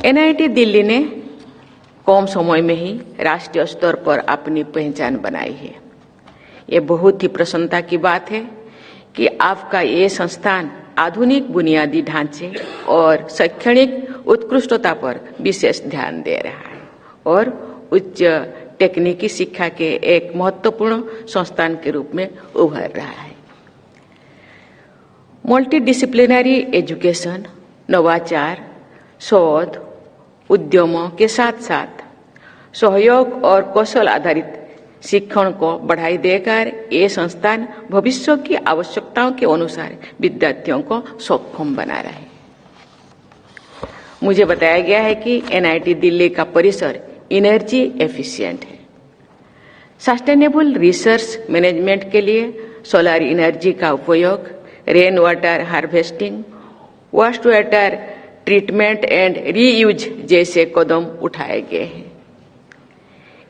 NIT Delhi ने कम समय में ही राष्ट्रीय स्तर पर अपनी पहचान बनाई है। ये बहुत ही प्रसन्नता की बात है कि आपका ये संस्थान आधुनिक बुनियादी ढांचे और शैक्षणिक उत्कृष्टता पर विशेष ध्यान दे रहा है और उच्च तकनीकी शिक्षा के एक महत्वपूर्ण संस्थान के रूप में उभर रहा है। मल्टीडिसिप्लिनरी एजुकेशन, नवाचार, शोध, उद्यमों के साथ साथ सहयोग और कौशल आधारित शिक्षण को बढ़ाई देकर ये संस्थान भविष्य की आवश्यकताओं के अनुसार विद्यार्थियों को सक्षम बना रहा है। मुझे बताया गया है कि एनआईटी दिल्ली का परिसर एनर्जी एफिशिएंट है। सस्टेनेबल रिसर्च मैनेजमेंट के लिए सोलर एनर्जी का उपयोग, rain water harvesting, waste water treatment and reuse जैसे कदम उठाए गए हैं।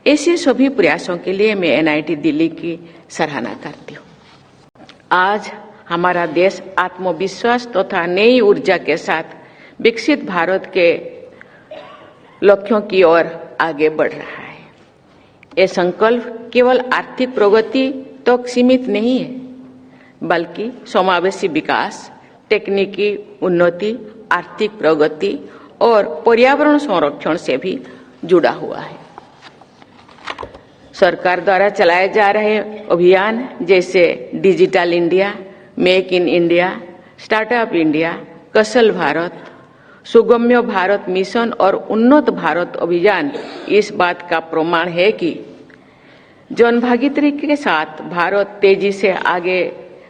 ऐसे सभी प्रयासों के लिए मैं एनआईटी दिल्ली की सराहना करती हूँ। आज हमारा देश आत्मविश्वास तथा नई ऊर्जा के साथ विकसित भारत के लक्ष्यों की ओर आगे बढ़ रहा है। ये संकल्प केवल आर्थिक प्रगति तक सीमित नहीं है, बल्कि समावेशी विकास, तकनीकी उन्नति, आर्थिक प्रगति और पर्यावरण संरक्षण से भी जुड़ा हुआ है। सरकार द्वारा चलाए जा रहे अभियान जैसे digital India, make in India, startup India, Kaushal Bharat, Sugamya Bharat mission और उन्नत भारत अभियान इस बात का प्रमाण है कि जनभागीदारी के साथ भारत तेजी से आगे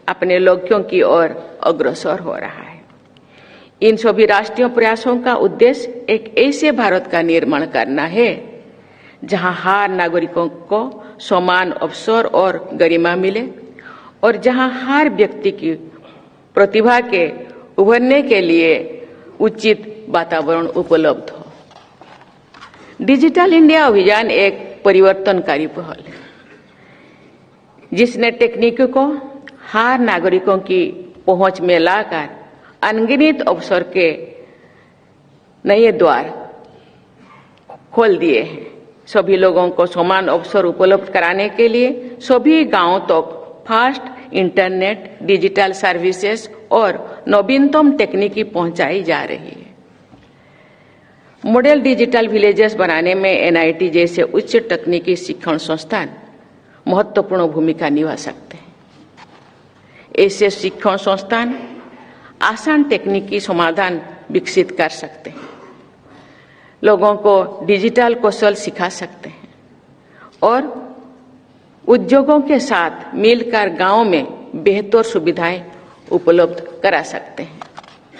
अपने लक्ष्यों की ओर अग्रसर हो रहा है। इन सभी राष्ट्रीय प्रयासों का उद्देश्य एक ऐसे भारत का निर्माण करना है जहां हर नागरिकों को समान अवसर और गरिमा मिले और जहां हर व्यक्ति की प्रतिभा के उभरने के लिए उचित वातावरण उपलब्ध हो। डिजिटल इंडिया अभियान एक परिवर्तनकारी पहल है जिसने तकनीक को हर नागरिकों की पहुंच में लाकर अनगिनत अवसर के नए द्वार खोल दिए हैं। सभी लोगों को समान अवसर उपलब्ध कराने के लिए सभी गांवों तक फास्ट इंटरनेट, डिजिटल सर्विसेज और नवीनतम तकनीकी पहुंचाई जा रही है। मॉडल डिजिटल विलेजेस बनाने में एनआईटी जैसे उच्च तकनीकी शिक्षण संस्थान महत्वपूर्ण भूमिका निभा सकते हैं। ऐसे शिक्षण संस्थान आसान तकनीकी समाधान विकसित कर सकते हैं, लोगों को डिजिटल कौशल सिखा सकते हैं और उद्योगों के साथ मिलकर गांव में बेहतर सुविधाएं उपलब्ध करा सकते हैं।